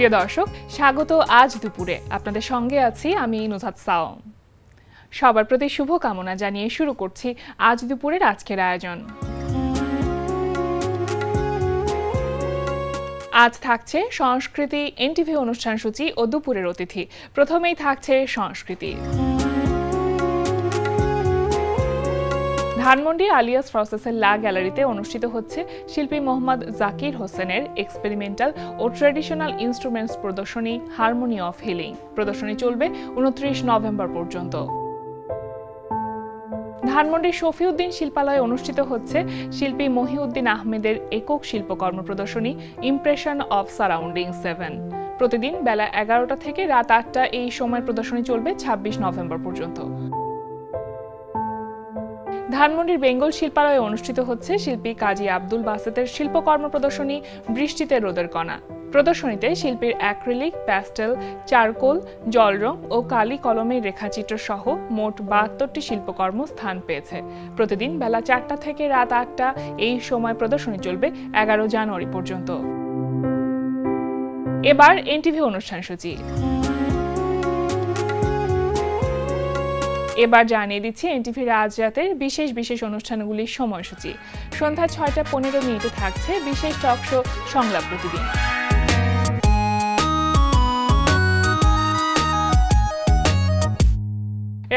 প্রিয় দর্শক, স্বাগত আজ দুপুরে। আপনাদের সঙ্গে আছি আমি নুসহাত সাওম। সবার প্রতি শুভকামনা জানিয়ে শুরু করছি আজ দুপুরের আজকের আয়োজন। আজ থাকছে সংস্কৃতি, এনটিভি অনুষ্ঠান সূচি ও দুপুরের অতিথি। প্রথমেই থাকছে সংস্কৃতি। ধানমন্ডি আলিয়াস প্রসেসের লা গ্যালারিতে অনুষ্ঠিত হচ্ছে শিল্পী মোহাম্মদ জাকির হোসেনের এক্সপেরিমেন্টাল ও ট্র্যাডিশনাল ইনস্ট্রুমেন্টস প্রদর্শনী হারমোনি অফ হিলিং। প্রদর্শনী চলবে 29 নভেম্বর পর্যন্ত। ধানমন্ডির শফিউদ্দিন শিল্পালয়ে অনুষ্ঠিত হচ্ছে শিল্পী মহিউদ্দিন আহমেদের একক শিল্পকর্ম প্রদর্শনী ইমপ্রেশন অফ সারাউন্ডিং 7। প্রতিদিন বেলা 11টা থেকে রাত 8টা এই সময় প্রদর্শনী চলবে 26 নভেম্বর পর্যন্ত। ধানমন্ডির বেঙ্গল শিল্পালয়ে অনুষ্ঠিত হচ্ছে শিল্পী কাজী আব্দুল বাসেতের শিল্পকর্ম প্রদর্শনী বৃষ্টিতে রোদের কণা। প্রদর্শনীতে শিল্পীর অ্যাক্রিলিক, প্যাস্টেল, চারকোল, জলরং ও কালি কলমের রেখাচিত্র সহ মোট 72টি শিল্পকর্ম স্থান পেয়েছে। প্রতিদিন বেলা 4টা থেকে রাত 8টা এই সময় প্রদর্শনী চলবে 11 জানুয়ারি পর্যন্ত। এবার এনটিভি অনুষ্ঠান সূচি। এবার জানিয়ে দিচ্ছি এনটিভি রাজরাতের বিশেষ বিশেষ অনুষ্ঠানগুলির সময়সূচি। সন্ধ্যা 6টা 15 মিনিটে থাকছে বিশেষ টক শো সংলাপ প্রতিদিন।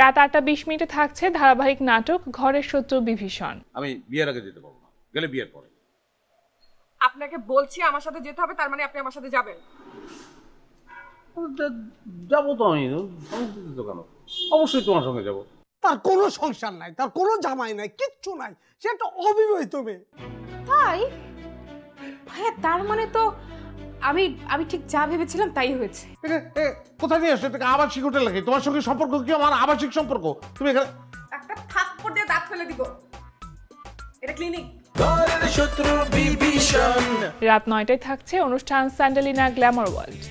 রাত 8টা 20 মিনিটে থাকছে ধারাবাহিক নাটক ঘরের শত্রু বিভীষণ। আমি বিয়ের আগে যেতে পারবো না, গেলে বিয়ের পরে। আপনাকে বলছি আমার সাথে যেতে হবে, তার মানে আপনি আমার সাথে যাবেন। যাবো তো আমি কেন, অবশ্যই তোমার সঙ্গে যাবো। তার কোনো সংসার নাই, তার কোনো জামাই নাই, কিচ্ছু নাই, সে একটা অবিবাহিত মেয়ে। তাই ভাইয়া, তার মানে তো আমি ঠিক যা ভেবেছিলাম তাই হয়েছে। কোথায় নিয়ে আসছো এটাকে? আবাসিক হোটেল নাকি? তোমার সঙ্গে সম্পর্ক কি আমার আবাসিক সম্পর্ক? তুমি এখানে একটা থাপ্পড় দিয়ে দাঁত ফেলে দিব। এটা ক্লিনিক। রাত 9টায় থাকছে অনুষ্ঠান স্যান্ডেলিনা গ্ল্যামার ওয়ার্ল্ড।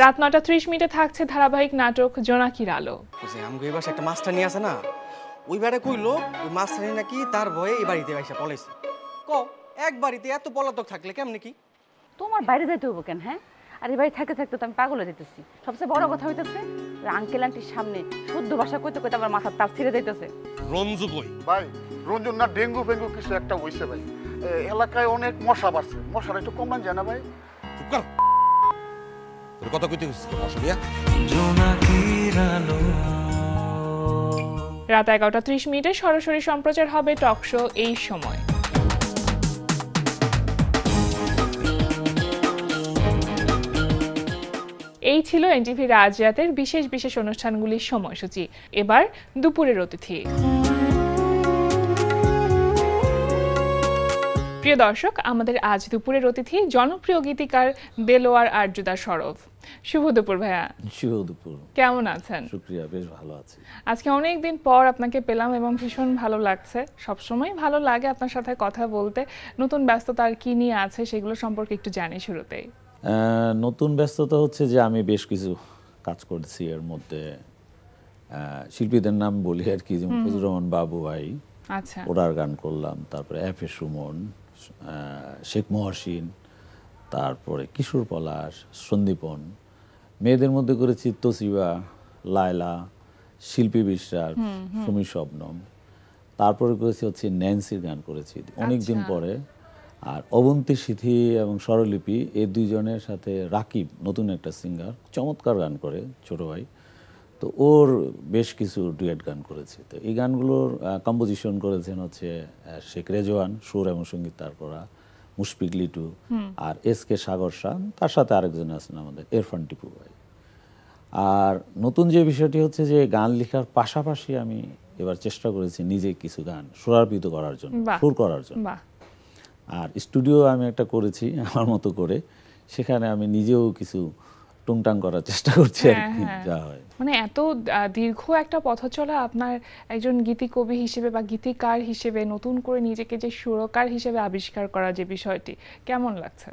রাত 9টা 30 মিনিটে থাকছে ধারাবাহিক নাটক জোনাকির আলো। আমগো এবার একটা মাস্টার নিয়ে আসে না, ওই বারে কইলো ওই মাস্টার নাকি তার ভয়ে এই বাড়িতে আইসা পলাইছে। এক বাড়িতে এত পলাতক থাকলে কেমনে কি? তোমার বাইরে যাইতে হবো কেন? হ্যাঁ, আর এই বাড়ি থাকতে থাকতে তো আমি পাগল হয়ে যেতেছি। সবচেয়ে বড় কথা হইতেছে আঙ্কেল আন্টির সামনে শুদ্ধ ভাষা কইতে কইতে আমার মাথার তার ছিঁড়ে যাইতেছে। রঞ্জু কই ভাই? রঞ্জুর না ডেঙ্গু ফেঙ্গু কিছু একটা হইছে ভাই। এলাকায় অনেক মশা বাড়ছে, মশার একটু কমান যায় না ভাই? চুপ কর, তোর কথা কইতে হইছে অসুবিধা। রাত 11টা 30 মিনিটে সরাসরি সম্প্রচার হবে টক শো এই সময়। এই ছিল এনটিভি রাজরাতের বিশেষ বিশেষ অনুষ্ঠানগুলির সময়সূচি। এবার দুপুরের অতিথি। প্রিয় দর্শক, আমাদের আজ দুপুরের অতিথি জনপ্রিয় গীতিকার দেলোয়ার আরজুদা সরফ। শুভ দুপুর ভাইয়া। শুভ দুপুর। কেমন আছেন? শুকরিয়া, বেশ ভালো আছি। আজকে অনেকদিন পর আপনাকে পেলাম এবং ভীষণ ভালো লাগছে। সবসময় ভালো লাগে আপনার সাথে কথা বলতে। নতুন ব্যস্ততা কি নিয়ে আছে সেগুলো সম্পর্কে একটু জানি শুরুতেই। নতুন ব্যস্ততা হচ্ছে যে আমি বেশ কিছু কাজ করছি। এর মধ্যে শিল্পীদের নাম বলি আর কি, যেমন ফজলুর রহমান বাবু ভাই, আচ্ছা, ওনার গান করলাম। তারপরে এফ এ সুমন, শেখ মহসিন, তারপরে কিশোর পলাশ, সন্দীপন। মেয়েদের মধ্যে করেছি তসিবা, লায়লা, শিল্পী বিশ্বাস, সুমি শবনম। তারপরে করেছি হচ্ছে ন্যান্সির গান করেছি অনেকদিন পরে। আর অবন্তী সিথি এবং স্বরলিপি, এই দুইজনের সাথে রাকিব, নতুন একটা সিঙ্গার, চমৎকার গান করে, ছোট ভাই। তো ওর বেশ কিছু ডুয়েট গান করেছি। তো এই গানগুলোর কম্পোজিশন করেছেন হচ্ছে শেখ রেজওয়ান, সুর এবং সঙ্গীত তার করা, মুশফিক লিটু, আর এস কে সাগর শাহ, তার সাথে আরেকজন আছেন আমাদের ইরফান টিপু ভাই। আর নতুন যে বিষয়টি হচ্ছে যে গান লেখার পাশাপাশি আমি এবার চেষ্টা করেছি নিজে কিছু গান সুরারোপিত করার জন্য, সুর করার জন্য। আর স্টুডিও আমি একটা করেছি আমার মতো করে, সেখানে আমি নিজেও কিছু টুংটাং করার চেষ্টা করছি আর কি, যা হয়। মানে এত দীর্ঘ একটা পথ চলা আপনার একজন গীতি কবি হিসেবে বা গীতিকার হিসেবে নতুন করে নিজেকে যে সুরকার হিসেবে আবিষ্কার করা যে বিষয়টি, কেমন লাগছে?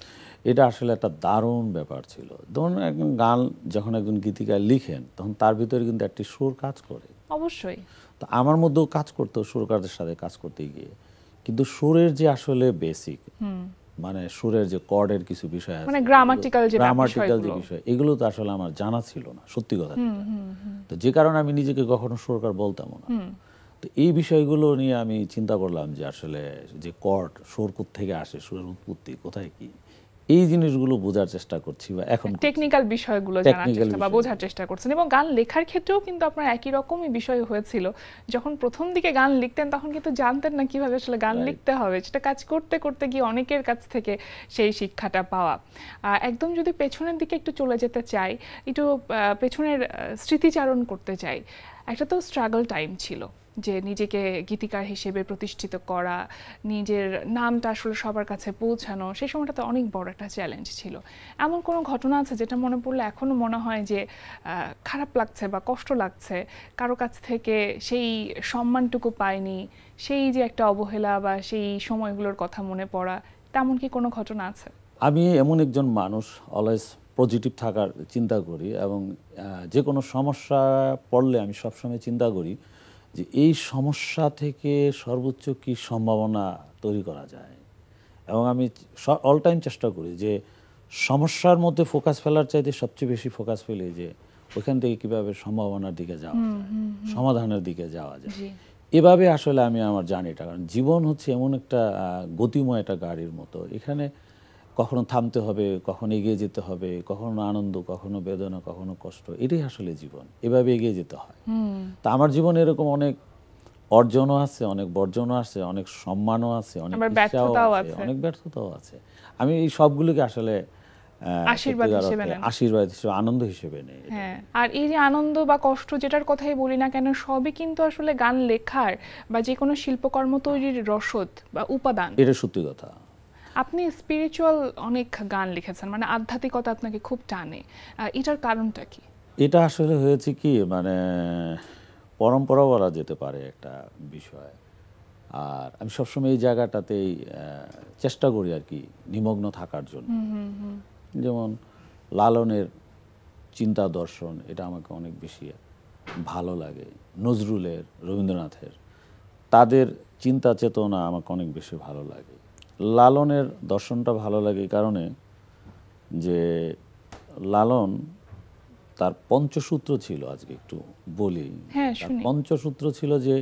এটা আসলে একটা দারুণ ব্যাপার ছিল। ধরুন যখন একজন গীতিকার লিখেন তখন তার ভিতরে কিন্তু একটি সুর কাজ করে। অবশ্যই। তো আমার মধ্যেও কাজ করতো সুরকারদের সাথে কাজ করতে গিয়ে, কিন্তু সুরের যে আসলে বেসিক মানে সুরের যে কর্ডের কিছু বিষয় আছে, মানে গ্রামাটিক্যাল যে বিষয়, এগুলো তো আসলে আমার জানা ছিল না সত্যি কথা। তো যে কারণে আমি নিজেকে কখনো সুরকার বলতাম না। তো এই বিষয়গুলো নিয়ে আমি চিন্তা করলাম যে আসলে যে কর্ড, সুর থেকে আসে, সুরের উৎপত্তি কোথায় কি, এই জিনিসগুলো বোঝার চেষ্টা করছি বা এখন টেকনিক্যাল বিষয়গুলো জানার চেষ্টা বা বোঝার চেষ্টা করছেন। এবং গান লেখার ক্ষেত্রেও কিন্তু আপনার একই রকমই বিষয় হয়েছিল। যখন প্রথম দিকে গান লিখতেন তখন কিন্তু জানতেন না কিভাবে আসলে গান লিখতে হবে, সেটা কাজ করতে করতে গিয়ে অনেকের কাছ থেকে সেই শিক্ষাটা পাওয়া। একদম যদি পেছনের দিকে একটু চলে যেতে চাই, একটু পেছনের স্মৃতিচারণ করতে চাই, একটা তো স্ট্রাগল টাইম ছিল যে নিজেকে গীতিকার হিসেবে প্রতিষ্ঠিত করা, নিজের নামটা আসলে সবার কাছে পৌঁছানো, সেই সময়টাতে অনেক বড় একটা চ্যালেঞ্জ ছিল। এমন কোনো ঘটনা আছে যেটা মনে পড়লে এখনো মনে হয় যে খারাপ লাগছে বা কষ্ট লাগছে, কারো কাছ থেকে সেই সম্মানটুকু পায়নি, সেই যে একটা অবহেলা বা সেই সময়গুলোর কথা মনে পড়া, তেমন কি কোনো ঘটনা আছে? আমি এমন একজন মানুষ, অলওয়েজ পজিটিভ থাকার চিন্তা করি, এবং যে কোনো সমস্যা পড়লে আমি সবসময় চিন্তা করি যে এই সমস্যা থেকে সর্বোচ্চ কি সম্ভাবনা তৈরি করা যায়। এবং আমি অল টাইম চেষ্টা করি যে সমস্যার মধ্যে ফোকাস ফেলার চাইতে সবচেয়ে বেশি ফোকাস ফেলি যে ওইখান থেকে কীভাবে সম্ভাবনার দিকে যাওয়া যায়, সমাধানের দিকে যাওয়া যায়। এভাবে আসলে আমি আমার জার্নিটা, কারণ জীবন হচ্ছে এমন একটা গতিময় একটা গাড়ির মতো, এখানে কখনো থামতে হবে, কখনো এগিয়ে যেতে হবে, কখনো আনন্দ, কখনো বেদনা, কখনো কষ্ট, এটাই আসলে জীবন, এভাবে এগিয়ে যেতে হয়। তা আমার জীবনে এরকম অনেক অর্জনও আছে, অনেক বর্জনও আছে, অনেক সম্মানও আছে, অনেক ব্যর্থতাও আছে, অনেক ব্যর্থতাও আছে। আমি এই সবগুলোকে আসলে আশীর্বাদ হিসেবে, আনন্দ হিসেবে নেই। হ্যাঁ, আর এই যে আনন্দ বা কষ্ট যেটার কথাই বলি না কেন, সবই কিন্তু আসলে গান লেখার বা যে কোনো শিল্পকর্ম তৈরির রসদ বা উপাদান। এটা সত্যি কথা। আপনি স্পিরিচুয়াল অনেক গান লিখেছেন, মানে আধ্যাত্মিকতা আপনাকে খুব টানে, এটার কারণটা কি? এটা আসলে হয়েছে কি, মানে পরম্পরা বলা যেতে পারে একটা বিষয়। আর আমি সবসময় এই জায়গাটাতেই চেষ্টা করি আর কি নিমগ্ন থাকার জন্য। যেমন লালনের চিন্তা দর্শন, এটা আমাকে অনেক বেশি ভালো লাগে। নজরুলের, রবীন্দ্রনাথের, তাদের চিন্তা চেতনা আমাকে অনেক বেশি ভালো লাগে। লালনের দর্শনটা ভালো লাগে এই কারণে যে লালন তার পঞ্চসূত্র ছিল, আজকে একটু বলি। তার পঞ্চসূত্র ছিল যে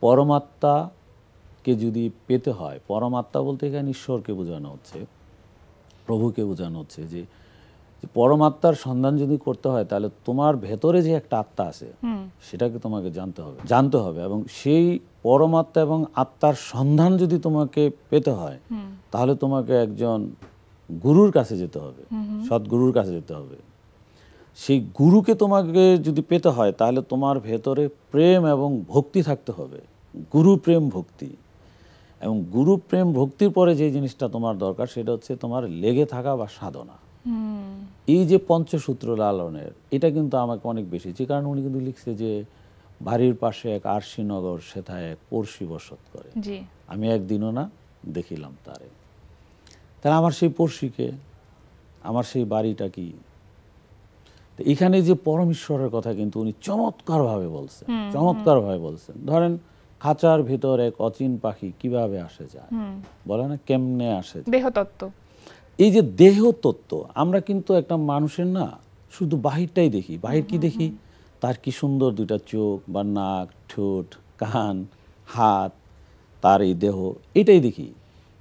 পরমাত্মাকে যদি পেতে হয়, পরমাত্মা বলতে এখানে ঈশ্বরকে বোঝানো হচ্ছে, প্রভুকে বোঝানো হচ্ছে, যে পরমাত্মার সন্ধান যদি করতে হয় তাহলে তোমার ভেতরে যে একটা আত্মা আছে সেটাকে তোমাকে জানতে হবে, এবং সেই পরমাত্মা এবং আত্মার সন্ধান যদি তোমাকে পেতে হয় তাহলে তোমাকে একজন গুরুর কাছে যেতে হবে, সৎগুরুর কাছে যেতে হবে। সেই গুরুকে তোমাকে যদি পেতে হয় তাহলে তোমার ভেতরে প্রেম এবং ভক্তি থাকতে হবে, গুরু প্রেম ভক্তি। এবং গুরু প্রেম ভক্তির পরে যে জিনিসটা তোমার দরকার সেটা হচ্ছে তোমার লেগে থাকা বা সাধনা। এই যে পঞ্চসূত্র লালনের, এটা কিন্তু আমাকে অনেক বেশি, যে কারণে উনি কিন্তু লিখছে যে বাড়ির পাশে এক আরশিনগর, সেথায় এক পড়শি বসত করে, আমি একদিনও না দেখিলাম তারে। তাহলে আমার সেই পড়শিকে, আমার সেই বাড়িটা কি, এখানে যে পরমেশ্বরের কথা কিন্তু উনি চমৎকারভাবে বলছেন। ধরেন খাঁচার ভিতর এক অচিন পাখি কিভাবে আসে যায়, বলে না কেমনে আসে, দেহতত্ত্ব। এই যে দেহতত্ত্ব, আমরা কিন্তু একটা মানুষের না শুধু বাহিরটাই দেখি। বাহির কি দেখি? তার কি সুন্দর দুইটা চোখ বা নাক, ঠোঁট, কান, হাত, তার এই দেহ, এটাই দেখি।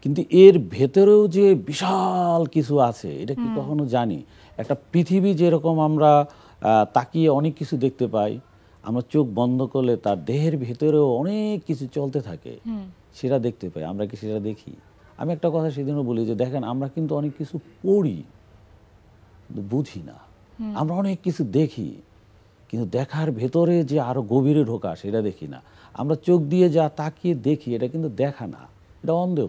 কিন্তু এর ভেতরেও যে বিশাল কিছু আছে এটা কি কখনো জানি? একটা পৃথিবী যেরকম আমরা তাকিয়ে অনেক কিছু দেখতে পাই, আমরা চোখ বন্ধ করলে তার দেহের ভেতরেও অনেক কিছু চলতে থাকে, সেটা দেখতে পাই। আমরা কি সেটা দেখি? আমি একটা কথা সেদিনও বলি যে দেখেন, আমরা কিন্তু অনেক কিছু পড়ি কিন্তু বুঝি না, আমরা অনেক কিছু দেখি কিন্তু দেখার ভেতরে যে আরো গভীরে ঢোকা সেটা দেখি না। আমরা চোখ দিয়ে যা তাকিয়ে দেখি এটা কিন্তু দেখা না, এটা অন্ধ।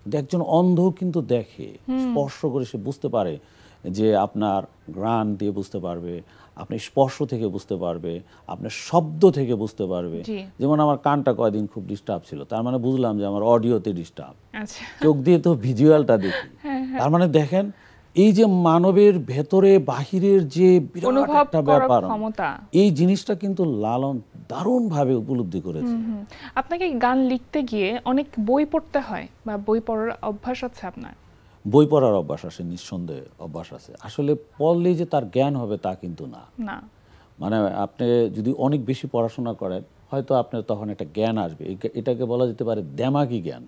কিন্তু একজন অন্ধ কিন্তু দেখে, স্পর্শ করে সে বুঝতে পারে, যে আপনার ঘ্রাণ দিয়ে বুঝতে পারবে, আপনি স্পর্শ থেকে বুঝতে পারবে, আপনার শব্দ থেকে বুঝতে পারবে। যেমন আমার কানটা কয়েকদিন খুব ডিস্টার্ব ছিল, তার মানে বুঝলাম যে আমার অডিওতে ডিস্টার্ব। চোখ দিয়ে তো ভিজুয়ালটা দেখি, তার মানে দেখেন এই যে মানবের ভেতরে বাহিরের যে বিরাট অনুভব একটা করার ব্যাপার, ক্ষমতা। এই জিনিসটা কিন্তু লালন দারুণভাবে উপলব্ধি করেছে। আপনাকে গান লিখতে গিয়ে অনেক বই পড়তে হয় বা বই পড়ার অভ্যাস আছে আপনার? বই পড়ার অভ্যাস আছে, নিঃসন্দেহে অভ্যাস আছে। আসলে পড়লেই যে তার জ্ঞান হবে তা কিন্তু না। না, মানে আপনি যদি অনেক বেশি পড়াশোনা করেন হয়তো আপনার তখন একটা জ্ঞান আসবে, এটাকে বলা যেতে পারে দেমাগি জ্ঞান।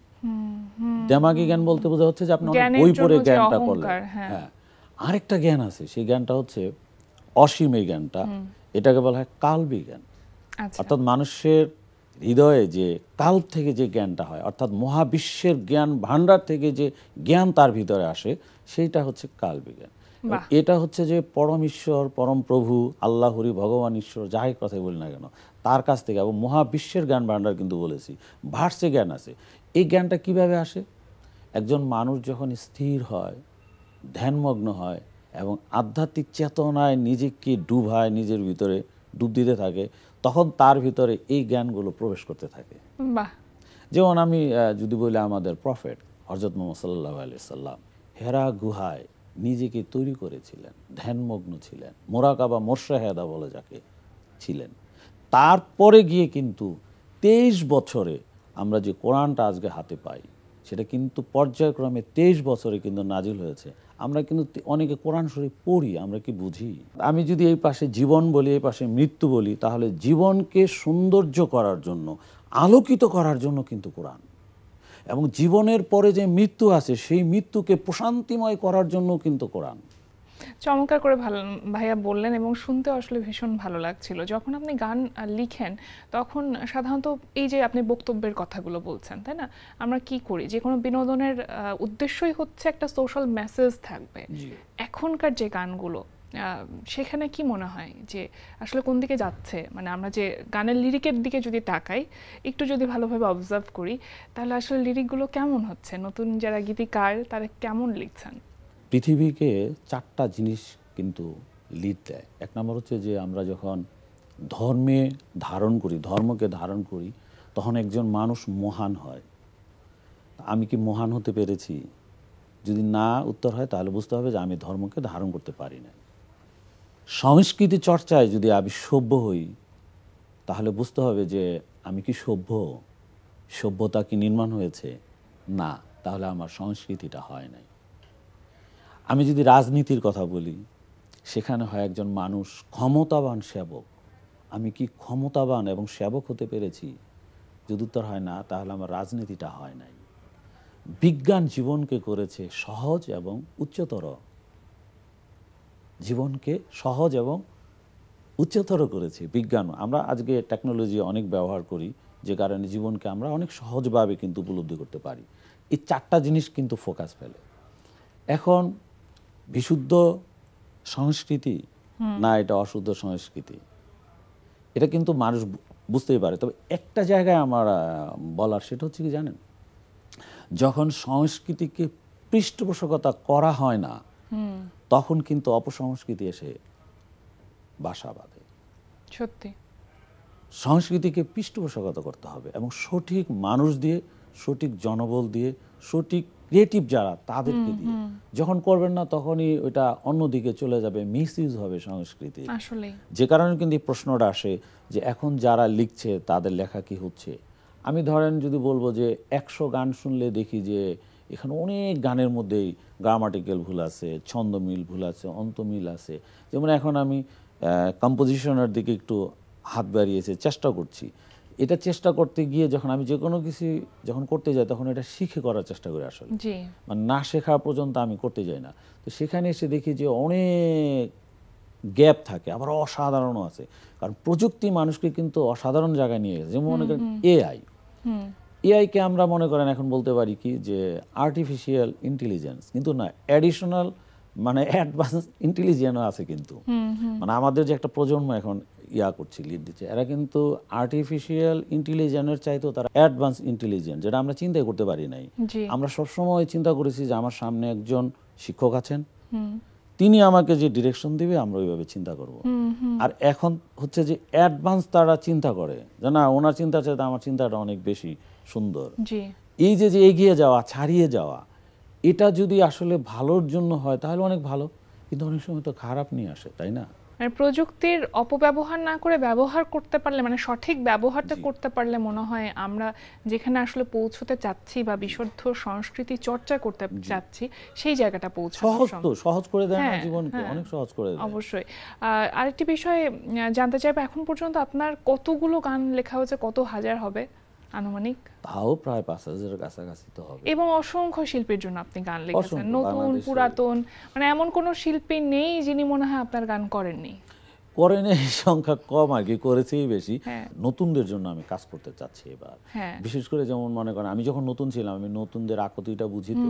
দেমাগি জ্ঞান বলতে বোঝা হচ্ছে যে আপনি অনেক জ্ঞানের বই পড়ে জন্য যে জ্ঞানটা অহংকার, করলেন। হ্যাঁ। হ্যাঁ, আরেকটা জ্ঞান আছে, সেই জ্ঞানটা হচ্ছে অসীম এই জ্ঞানটা, এটাকে বলা হয় কালবি জ্ঞান। আচ্ছা, অর্থাৎ মানুষের হৃদয়ে যে কাল থেকে যে জ্ঞানটা হয়, অর্থাৎ মহাবিশ্বের জ্ঞান ভাণ্ডার থেকে যে জ্ঞান তার ভিতরে আসে, সেইটা হচ্ছে কালবি জ্ঞান। বাহ। এটা হচ্ছে যে পরম ঈশ্বর, পরম প্রভু, আল্লাহ, হরি, ভগবান, ঈশ্বর, যাই কথাই বলি না কেন, তার কাছ থেকে, এবং মহাবিশ্বের জ্ঞান ভাণ্ডার কিন্তু বলেছি, ভার্সে জ্ঞান আছে। এই জ্ঞানটা কিভাবে আসে? একজন মানুষ যখন স্থির হয়, ধ্যানমগ্ন হয় এবং আধ্যাত্মিক চেতনায় নিজেকে ডুবায়, নিজের ভিতরে ডুব দিতে থাকে, তখন তার ভিতরে এই জ্ঞানগুলো প্রবেশ করতে থাকে। বাহ, যেমন আমি যদি বলি, আমাদের প্রফেট হযরত মুহাম্মদ সাল্লাল্লাহু আলাইহি সাল্লাম হেরা গুহায় নিজেকে তৈরি করেছিলেন, ধ্যানমগ্ন ছিলেন, মোরাকাবা মোরশাহেদা বলে যাকে ছিলেন। তারপরে গিয়ে কিন্তু 23 বছরে আমরা যে কোরআনটা আজকে হাতে পাই, সেটা কিন্তু পর্যায়ক্রমে 23 বছরে কিন্তু নাজিল হয়েছে। আমরা কিন্তু অনেকে কোরআন শরীফ পড়ি, আমরা কি বুঝি? আমি যদি এই পাশে জীবন বলি, এই পাশে মৃত্যু বলি, তাহলে জীবনকে সৌন্দর্য করার জন্য, আলোকিত করার জন্য কিন্তু কোরআন, এবং জীবনের পরে যে মৃত্যু আছে সেই মৃত্যুকে প্রশান্তিময় করার জন্য কিন্তু কোরআন। চমৎকার করে ভালো ভাইয়া বললেন এবং শুনতে আসলে ভীষণ ভালো লাগছিল। যখন আপনি গান লিখেন তখন সাধারণত এই যে আপনি বক্তব্যের কথাগুলো বলছেন, তাই না, আমরা কি করি, যে কোনো বিনোদনের উদ্দেশ্যই হচ্ছে একটা সোশ্যাল মেসেজ থাকবে। এখনকার যে গানগুলো, সেখানে কি মনে হয় যে আসলে কোন দিকে যাচ্ছে? মানে আমরা যে গানের লিরিকের দিকে যদি তাকাই, একটু যদি ভালোভাবে অবজার্ভ করি, তাহলে আসলে লিরিকগুলো কেমন হচ্ছে? নতুন যারা গীতিকার তারা কেমন লিখছেন? পৃথিবীকে 4টা জিনিস কিন্তু লিড দেয়। এক নম্বর হচ্ছে যে আমরা যখন ধর্মকে ধারণ করি, তখন একজন মানুষ মহান হয়। আমি কি মহান হতে পেরেছি? যদি না উত্তর হয়, তাহলে বুঝতে হবে যে আমি ধর্মকে ধারণ করতে পারি না। সংস্কৃতি চর্চায় যদি আমি সভ্য হই, তাহলে বুঝতে হবে যে আমি কি সভ্যতা কি নির্মাণ হয়েছে? না, তাহলে আমার সংস্কৃতিটা হয় নাই। আমি যদি রাজনীতির কথা বলি, সেখানে হয় একজন মানুষ ক্ষমতাবান সেবক। আমি কি ক্ষমতাবান এবং সেবক হতে পেরেছি? যদি উত্তর হয় না, তাহলে আমার রাজনীতিটা হয় নাই। বিজ্ঞান জীবনকে করেছে সহজ এবং উচ্চতর, জীবনকে সহজ এবং উচ্চতর করেছে বিজ্ঞান। আমরা আজকে টেকনোলজি অনেক ব্যবহার করি, যে কারণে জীবনকে আমরা অনেক সহজভাবে কিন্তু উপলব্ধি করতে পারি। এই 4টা জিনিস কিন্তু ফোকাস ফেলে। এখন বিশুদ্ধ সংস্কৃতি না এটা অশুদ্ধ সংস্কৃতি, এটা কিন্তু মানুষ বুঝতেই পারে। তবে একটা জায়গায় আমার বলার, সেটা হচ্ছে কি জানেন, যখন সংস্কৃতিকে পৃষ্ঠপোষকতা করা হয় না, তখন কিন্তু অপসংস্কৃতি এসে বাসা বাঁধে। সত্যি, সংস্কৃতিকে পৃষ্ঠপোষকতা করতে হবে এবং সঠিক মানুষ দিয়ে, সঠিক জনবল দিয়ে, সঠিক ক্রিয়েটিভ যারা, তাদেরকে দিয়ে। যখন করবেন না, তখনই ওটা অন্যদিকে চলে যাবে, মিসইউজ হবে সংস্কৃতি। আসলে যে কারণে কিন্তু এই প্রশ্নটা আসে যে এখন যারা লিখছে তাদের লেখা কি হচ্ছে। আমি ধরেন যদি বলবো যে 100 গান শুনলে দেখি যে এখানে অনেক গানের মধ্যেই গ্রামাটিক্যাল ভুল আছে, ছন্দমিল ভুল আছে, অন্তমিল আছে। যেমন এখন আমি কম্পোজিশনের দিকে একটু হাত বাড়িয়েছে, চেষ্টা করছি। এটা চেষ্টা করতে গিয়ে যখন আমি যে কোনো কিছু যখন করতে যাই, তখন এটা শিখে করার চেষ্টা করি আসলে, মানে না শেখা পর্যন্ত আমি করতে যাই না। তো সেখানে এসে দেখি যে অনেক গ্যাপ থাকে, আবার অসাধারণও আছে। কারণ প্রযুক্তি মানুষকে কিন্তু অসাধারণ জায়গায় নিয়ে গেছে। যেমন মনে করেন এআইকে আমরা মনে করেন এখন বলতে পারি কি যে আর্টিফিশিয়াল ইন্টেলিজেন্স, কিন্তু না, অ্যাডিশনাল মানে অ্যাডভান্স ইন্টেলিজেন্সও আছে কিন্তু। মানে আমাদের যে একটা প্রজন্ম এখন করছে, লিড দিচ্ছে, এরা কিন্তু আর্টিফিশিয়াল ইন্টেলিজেন্সের চাইতেও তারা অ্যাডভান্স ইন্টেলিজেন্স, যেটা আমরা চিন্তাই করতে পারি নাই। আমরা সবসময় চিন্তা করেছি যে আমার সামনে একজন শিক্ষক আছেন, তিনি আমাকে যে ডিরেকশন দিবে আমরা ওইভাবে চিন্তা করব। আর এখন হচ্ছে যে অ্যাডভান্স তারা চিন্তা করে যে না, ওনার চিন্তা চাইতে আমার চিন্তাটা অনেক বেশি সুন্দর। এই যে এগিয়ে যাওয়া, ছাড়িয়ে যাওয়া, এটা যদি আসলে ভালোর জন্য হয় তাহলে অনেক ভালো, কিন্তু অনেক সময় তো খারাপ নিয়ে আসে, তাই না? মানে প্রযুক্তির অপব্যবহার না করে ব্যবহার করতে পারলে, মানে সঠিক ব্যবহারটা করতে পারলে মনে হয় আমরা যেখানে আসলে পৌঁছতে চাচ্ছি বা বিশুদ্ধ সংস্কৃতি চর্চা করতে চাচ্ছি সেই জায়গাটা পৌঁছানো সহজ তো, সম্ভব। সহজ করে দেয় না হ্যাঁ, জীবনকে, হ্যাঁ, অনেক সহজ করে দেয়। অবশ্যই। আরেকটি বিষয় জানতে চাইবো, এখন পর্যন্ত আপনার কতগুলো গান লেখা হয়েছে, কত হাজার হবে আনুমানিক? তাও প্রায় 5,000-এর কাছাকাছি তো হবে। এবং অসংখ্য শিল্পীর জন্য আপনি গান লিখেছেন, অসংখ্য, নতুন বাংলাদেশে। পুরাতন, মানে এমন কোনো শিল্পী নেই যিনি মনে হয় আপনার গান করেননি। করেন এই সংখ্যা কম আর কি, করেছেই বেশি। হ্যাঁ। নতুনদের জন্য আমি কাজ করতে চাচ্ছি এবার। হ্যাঁ। বিশেষ করে যেমন মনে করেন আমি যখন নতুন ছিলাম, আমি নতুনদের আকুতিটা বুঝি তো।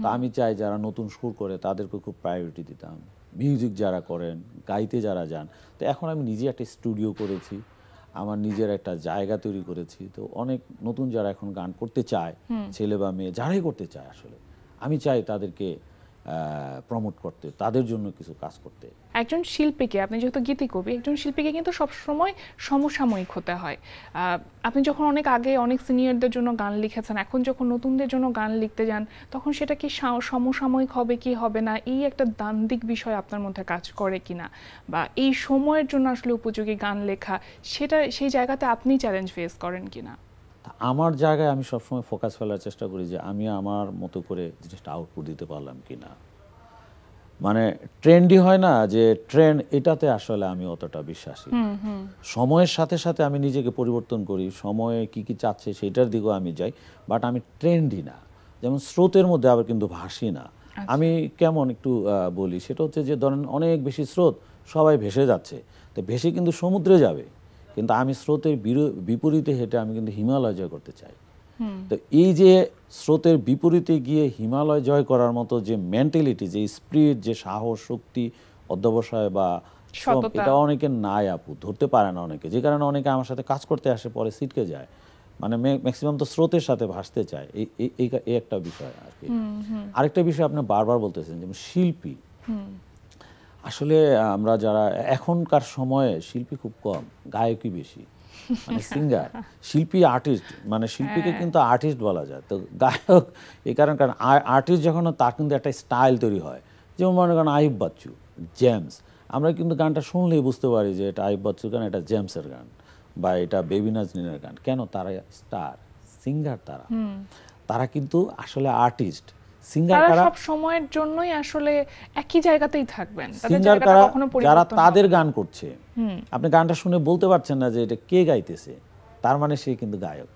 তো আমি চাই যারা নতুন সুর করে তাদেরকে খুব প্রায়োরিটি দিতাম, মিউজিক যারা করেন, গাইতে যারা যান। তো এখন আমি নিজে একটা স্টুডিও করেছি, আমার নিজের একটা জায়গা তৈরি করেছি। তো অনেক নতুন যারা এখন গান করতে চায়, ছেলে বা মেয়ে যারাই করতে চায়, আসলে আমি চাই তাদেরকে প্রমোট করতে, তাদের জন্য কিছু কাজ করতে। একজন শিল্পীকে, আপনি যেহেতু গীতিকবি, একজন শিল্পীকে কিন্তু সবসময় সমসাময়িক হতে হয়। আপনি যখন অনেক আগে অনেক সিনিয়রদের জন্য গান লিখেছেন, এখন যখন নতুনদের জন্য গান লিখতে যান, তখন সেটা কি সমসাময়িক হবে কি হবে না, এই একটা দ্বান্দ্বিক বিষয় আপনার মধ্যে কাজ করে কিনা, বা এই সময়ের জন্য আসলে উপযোগী গান লেখা, সেটা সেই জায়গাতে আপনি চ্যালেঞ্জ ফেস করেন কিনা? আমার জায়গায় আমি সবসময় ফোকাস ফেলার চেষ্টা করি যে আমি আমার মতো করে জিনিসটা আউটপুট দিতে পারলাম কিনা। মানে ট্রেন্ডই হয় না যে ট্রেন্ড, এটাতে আসলে আমি অতটা বিশ্বাসী। সময়ের সাথে সাথে আমি নিজেকে পরিবর্তন করি, সময়ে কি কি চাচ্ছে সেটার দিকেও আমি যাই, বাট আমি ট্রেন্ডই না। যেমন স্রোতের মধ্যে আবার কিন্তু ভাসি না আমি। কেমন একটু বলি, সেটা হচ্ছে যে ধরেন অনেক বেশি স্রোত, সবাই ভেসে যাচ্ছে, তো ভেসে কিন্তু সমুদ্রে যাবে, কিন্তু আমি স্রোতের বিপরীতে হেঁটে আমি কিন্তু হিমালয় জয় করতে চাই। তো এই যে স্রোতের বিপরীতে গিয়ে হিমালয় জয় করার মতো যে মেন্টালিটি, যে স্পিরিট, যে সাহস, শক্তি, অধ্যবসায় বা শ্রম, এটা অনেকে নাই আপু, ধরতে পারে না অনেকে, যে কারণে অনেকে আমার সাথে কাজ করতে আসে, পরে ছিটকে যায়। মানে ম্যাক্সিমাম তো স্রোতের সাথে ভাসতে চায়, এই একটা বিষয় আর কি। আরেকটা বিষয় আপনি বারবার বলতেছেন, যেমন শিল্পী। আসলে আমরা যারা এখনকার সময়ে শিল্পী খুব কম, গায়কই বেশি, মানে সিঙ্গার। শিল্পী আর্টিস্ট, মানে শিল্পীকে কিন্তু আর্টিস্ট বলা যায়, তো গায়ক এই কারণ আর্টিস্ট যখন, তার কিন্তু একটা স্টাইল তৈরি হয়। যেমন মনে করেন আইয়ুব বাচ্চু, জেমস, আমরা কিন্তু গানটা শুনলেই বুঝতে পারি যে এটা আইয়ুব বাচ্চুর গান, এটা জেমসের গান, বা এটা বেবি নাজনীনের গান। কেন? তারা স্টার, সিঙ্গার, তারা কিন্তু আসলে আর্টিস্ট। সিঙ্গার কারা? সব সময়ের জন্যই আসলে একই জায়গাতেই থাকবেন। সিঙ্গার কারা? যারা তাদের গান করছে, আপনি গানটা শুনে বলতে পারছেন না যে এটা কে গাইতেছে, তার মানে সে কিন্তু গায়ক,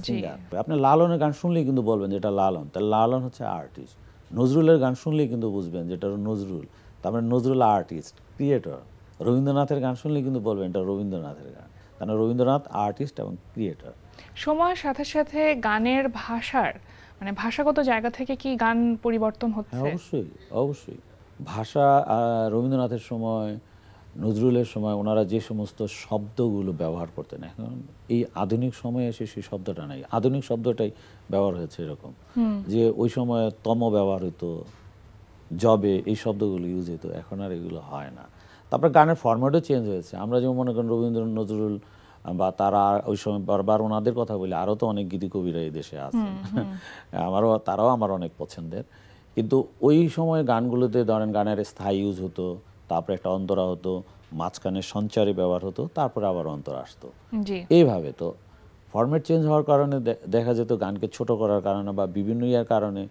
সিঙ্গার। আপনি লালনের গান শুনলেই কিন্তু বলবেন যে এটা লালন, তাহলে লালন হচ্ছে আর্টিস্ট। নজরুলের গান শুনলেই কিন্তু বুঝবেন যে এটা নজরুল, তারপরে নজরুল আর্টিস্ট, ক্রিয়েটর। রবীন্দ্রনাথের গান শুনলেই কিন্তু বলবেন এটা রবীন্দ্রনাথের গান, কারণ রবীন্দ্রনাথ আর্টিস্ট এবং ক্রিয়েটর। সময়ের সাথে সাথে গানের ভাষার, মানে ভাষাগত জায়গা থেকে কি গান পরিবর্তন হচ্ছে? অবশ্যই, অবশ্যই। ভাষা, রবীন্দ্রনাথের সময়, নজরুলের সময় ওনারা যে সমস্ত শব্দগুলো ব্যবহার করতেন, এখন এই আধুনিক সময়ে এসে সেই শব্দটা নাই। আধুনিক শব্দটাই ব্যবহার হয়েছে এরকম, যে ওই সময় তম ব্যবহার হতো, জবে, এই শব্দগুলো ইউজ হতো, এখন আর এগুলো হয় না। তারপরে গানের ফরম্যাটও চেঞ্জ হয়েছে। আমরা যেমন মনে করেন রবীন্দ্র, নজরুল বা তারা ওই সময় বারবার ওনাদের কথা বলি, আরও তো অনেক গীতি কবিরা এই দেশে আছেন, তারাও আমার অনেক পছন্দের। কিন্তু ওই সময় গানগুলোতে ধরেন গানের স্থায়ী ইউজ হতো, তারপরে একটা অন্তরা হতো, মাঝখানে সঞ্চারে ব্যবহার হতো, তারপরে আবার অন্তরা আসতো, এইভাবে। তো ফরম্যাট চেঞ্জ হওয়ার কারণে দেখা যেত গানকে ছোট করার কারণে বা বিভিন্ন ইয়ার কারণে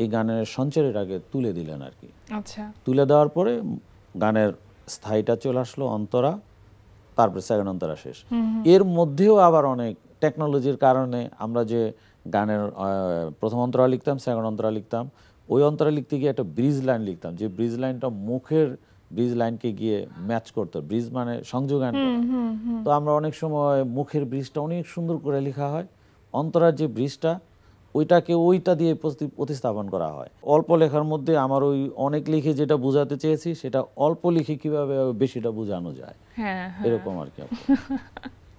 এই গানের সঞ্চারের আগে তুলে দিলেন আর কি। আচ্ছা, তুলে দেওয়ার পরে গানের স্থায়ীটা চলে আসলো, অন্তরা, তারপরে সেকেন্ড অন্তরা শেষ। এর মধ্যেও আবার অনেক টেকনোলজির কারণে আমরা যে গানের প্রথম অন্তরা লিখতাম, সেকেন্ড অন্তরা লিখতাম, ওই অন্তরা লিখতে গিয়ে একটা ব্রিজ লাইন লিখতাম, যে ব্রিজ লাইনটা মুখের ব্রিজ লাইনকে গিয়ে ম্যাচ করতো। ব্রিজ মানে সংযোগান। তো আমরা অনেক সময় মুখের ব্রিজটা অনেক সুন্দর করে লেখা হয়, অন্তরার যে ব্রিজটা ওইটাকে ওইটা দিয়ে প্রতিস্থাপন করা হয়। অল্প লেখার মধ্যে আমার ওই অনেক লিখে যেটা বোঝাতে চেয়েছি সেটা অল্প লিখে কিভাবে বেশিটা বোঝানো যায়, এরকম আর কি।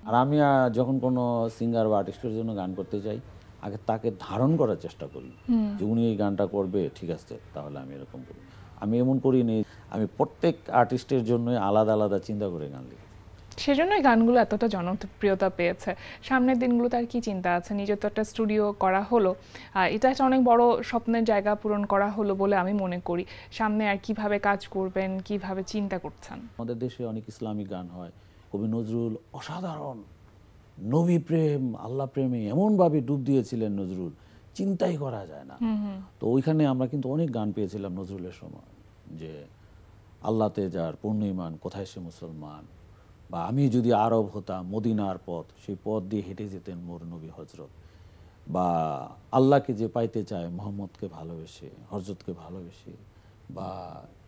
আর আমি যখন কোনো সিঙ্গার বা আর্টিস্টের জন্য গান করতে চাই, আগে তাকে ধারণ করার চেষ্টা করি যে উনি এই গানটা করবে, ঠিক আছে তাহলে আমি এরকম করি। আমি এমন করিনি, আমি প্রত্যেক আর্টিস্টের জন্য আলাদা আলাদা চিন্তা করে গান লিখি। সেজন্যই গানগুলো এতটা জনপ্রিয়তা পেয়েছে। সামনের দিনগুলোতে আর কি চিন্তা আছে? নিজের তো একটা স্টুডিও করা হলো, এটা একটা অনেক বড় স্বপ্নের জায়গা পূরণ করা হলো বলে আমি মনে করি। সামনে আর কিভাবে কাজ করবেন, কিভাবে চিন্তা করছেন? আমাদের দেশে অনেক ইসলামিক গান হয়। কবি নজরুল অসাধারণ নবী প্রেম আল্লাহ প্রেমে এমনভাবে ডুব দিয়েছিলেন নজরুল, চিন্তাই করা যায় না। তো ওইখানে আমরা কিন্তু অনেক গান পেয়েছিলাম নজরুলের সময়, যে আল্লাহতে যার পূর্ণ ঈমান কোথায় সে মুসলমান, বা আমি যদি আরব হতাম মদিনার পথ সেই পথ দিয়ে হেঁটে যেতেন মোর নবী হজরত, বা আল্লাহকে যে পাইতে চায় মোহাম্মদকে ভালোবেসে হজরতকে ভালোবেসে, বা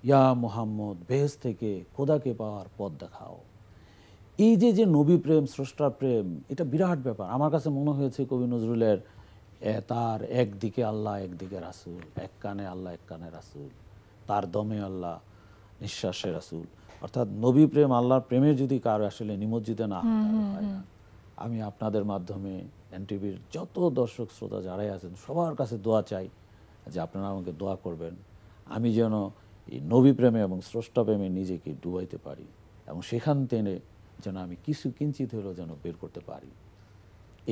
ইয়া মোহাম্মদ বেহেশত থেকে খোদাকে পাওয়ার পথ দেখাও। এই যে যে নবী প্রেম স্রষ্টার প্রেম, এটা বিরাট ব্যাপার। আমার কাছে মনে হয়েছে কবি নজরুলের তার একদিকে আল্লাহ একদিকে রাসূল, এক কানে আল্লাহ এক কানে রাসূল, তার দমে আল্লাহ নিঃশ্বাসে রাসূল। অর্থাৎ নবী প্রেম আল্লাহর প্রেমে যদি কারো আসলে নিমজ্জিত না হয় না, আমি আপনাদের মাধ্যমে এনটিভির যত দর্শক শ্রোতা যারাই আছেন সবার কাছে দোয়া চাই যে আপনারা আমাকে দোয়া করবেন, আমি যেন এই নবী প্রেমে এবং স্রষ্টা প্রেমে নিজেকে ডুবাইতে পারি, এবং সেখান থেকে যেন আমি কিছু কিঞ্চিত হলেও যেন বের করতে পারি।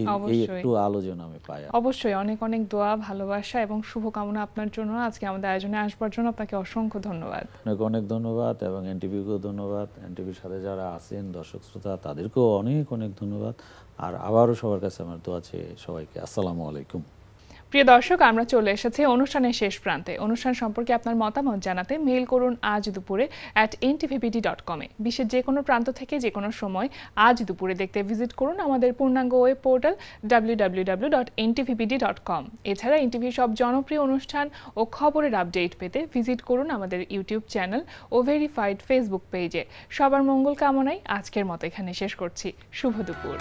এই একটু আলো যেন আমি পাই। অবশ্যই অনেক অনেক দোয়া, ভালোবাসা এবং শুভকামনা আপনার জন্য। আজকে আমাদের আয়োজনে আসবার জন্য আপনাকে অসংখ্য ধন্যবাদ। অনেক অনেক ধন্যবাদ, এবং এনটিভিকেও ধন্যবাদ। এনটিভির সাথে যারা আছেন দর্শক শ্রোতা তাদেরকেও অনেক অনেক ধন্যবাদ। আর আবারও সবার কাছে আমার দোয়া আছে সবাইকে। আসসালামু আলাইকুম। প্রিয় দর্শক, আমরা চলে এসেছি অনুষ্ঠানের শেষ প্রান্তে। অনুষ্ঠান সম্পর্কে আপনার মতামত জানাতে মেইল করুন আজ দুপুরে @ntvbd.com এ। বিশ্বের যে কোনো প্রান্ত থেকে যে কোনো সময় আজ দুপুরে দেখতে ভিজিট করুন আমাদের পূর্ণাঙ্গ ওয়েব পোর্টাল www.ntvbd.com। এছাড়া এনটিভির সব জনপ্রিয় অনুষ্ঠান ও খবরের আপডেট পেতে ভিজিট করুন আমাদের ইউটিউব চ্যানেল ও ভেরিফাইড ফেসবুক পেজে। সবার মঙ্গল কামনায় আজকের মতো এখানে শেষ করছি। শুভ দুপুর।